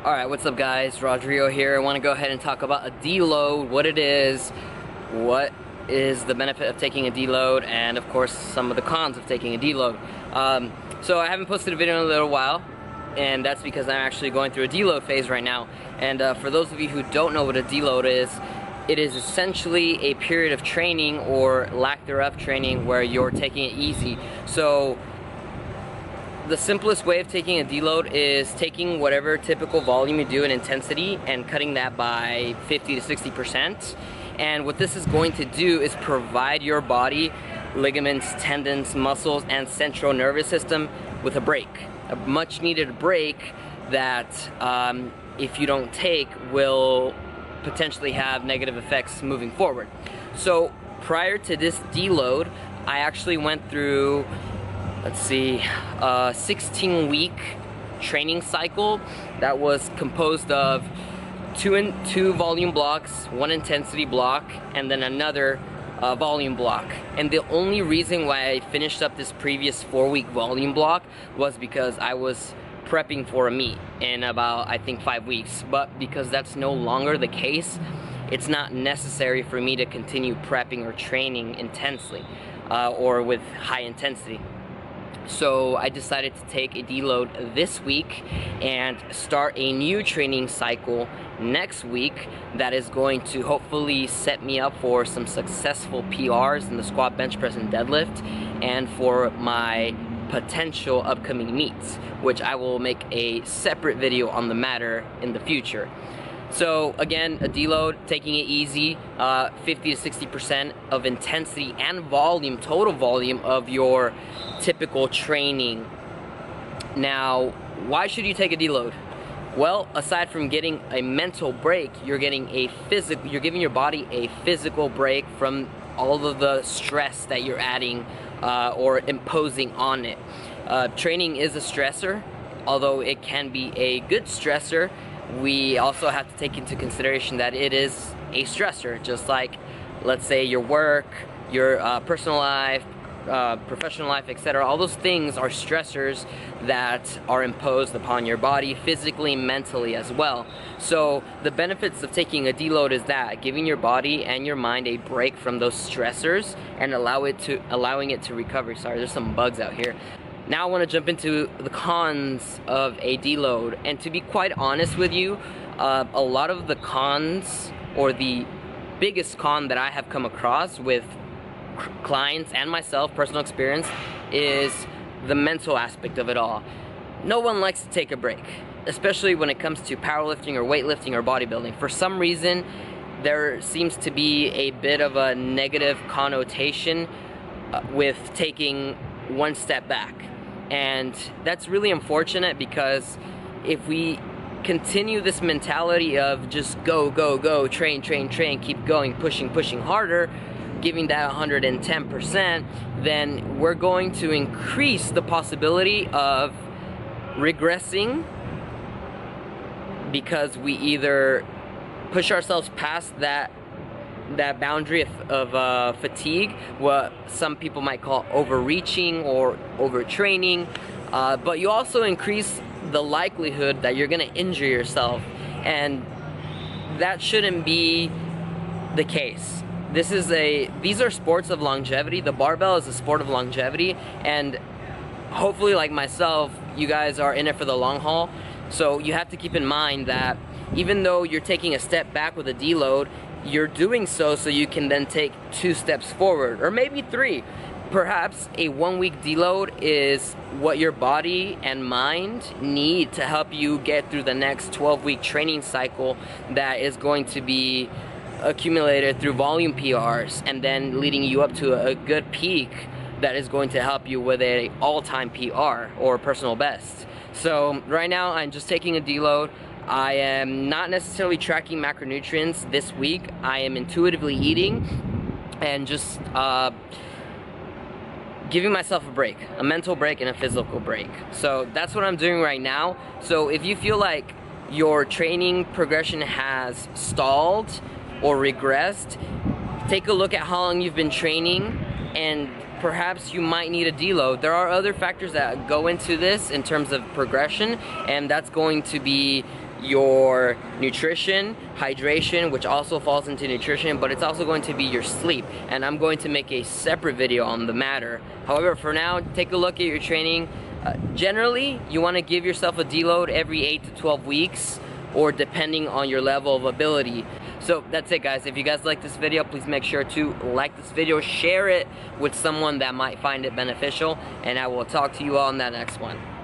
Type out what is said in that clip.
Alright, what's up guys? Rodrigo here. I want to go ahead and talk about a deload, what it is, what is the benefit of taking a deload, and of course some of the cons of taking a deload. So I haven't posted a video in a little while, and that's because I'm actually going through a deload phase right now. And for those of you who don't know what a deload is, it is essentially a period of training or lack thereof training where you're taking it easy. So the simplest way of taking a deload is taking whatever typical volume you do in intensity and cutting that by 50 to 60%. And what this is going to do is provide your body, ligaments, tendons, muscles, and central nervous system with a break. A much needed break that if you don't take will potentially have negative effects moving forward. So prior to this deload, I actually went through, let's see, a 16-week training cycle that was composed of two volume blocks, one intensity block, and then another volume block. And the only reason why I finished up this previous 4-week volume block was because I was prepping for a meet in about, I think, 5 weeks. But because that's no longer the case, it's not necessary for me to continue prepping or training intensely or with high intensity. So I decided to take a deload this week and start a new training cycle next week that is going to hopefully set me up for some successful PRs in the squat, bench press, and deadlift, and for my potential upcoming meets, which I will make a separate video on the matter in the future. So again, a deload, taking it easy, 50 to 60% of intensity and volume, total volume of your typical training. Now, why should you take a deload? Well, aside from getting a mental break, you're giving your body a physical break from all of the stress that you're adding or imposing on it. Training is a stressor, although it can be a good stressor. We also have to take into consideration that it is a stressor, just like, let's say, your work, your personal life, professional life, etc. All those things are stressors that are imposed upon your body physically, mentally as well. So the benefits of taking a deload is that giving your body and your mind a break from those stressors and allowing it to recover. Sorry, there's some bugs out here. Now I want to jump into the cons of a deload, and to be quite honest with you, a lot of the cons, or the biggest con that I have come across with clients and myself, personal experience, is the mental aspect of it all. No one likes to take a break, especially when it comes to powerlifting or weightlifting or bodybuilding. For some reason, there seems to be a bit of a negative connotation with taking one step back. And that's really unfortunate, because if we continue this mentality of just go, go, go, train, train, train, keep going, pushing, pushing harder, giving that 110%, then we're going to increase the possibility of regressing, because we either push ourselves past that boundary of fatigue, what some people might call overreaching or overtraining, but you also increase the likelihood that you're going to injure yourself, and that shouldn't be the case. These are sports of longevity. The barbell is a sport of longevity, and hopefully, like myself, you guys are in it for the long haul. So you have to keep in mind that even though you're taking a step back with a deload, you're doing so you can then take 2 steps forward, or maybe 3. Perhaps a 1-week deload is what your body and mind need to help you get through the next 12-week training cycle that is going to be accumulated through volume PRs, and then leading you up to a good peak that is going to help you with an all-time PR or personal best. So right now I'm just taking a deload. I am not necessarily tracking macronutrients this week. I am intuitively eating and just giving myself a break, a mental break and a physical break. So that's what I'm doing right now. So if you feel like your training progression has stalled or regressed, take a look at how long you've been training, and perhaps you might need a deload. There are other factors that go into this in terms of progression, and that's going to be your nutrition, hydration, which also falls into nutrition, but it's also going to be your sleep, and I'm going to make a separate video on the matter. However, for now, take a look at your training. Generally, you want to give yourself a deload every 8 to 12 weeks, or depending on your level of ability. So that's it, guys. If you guys like this video, please make sure to like this video, share it with someone that might find it beneficial, and I will talk to you all in that next one.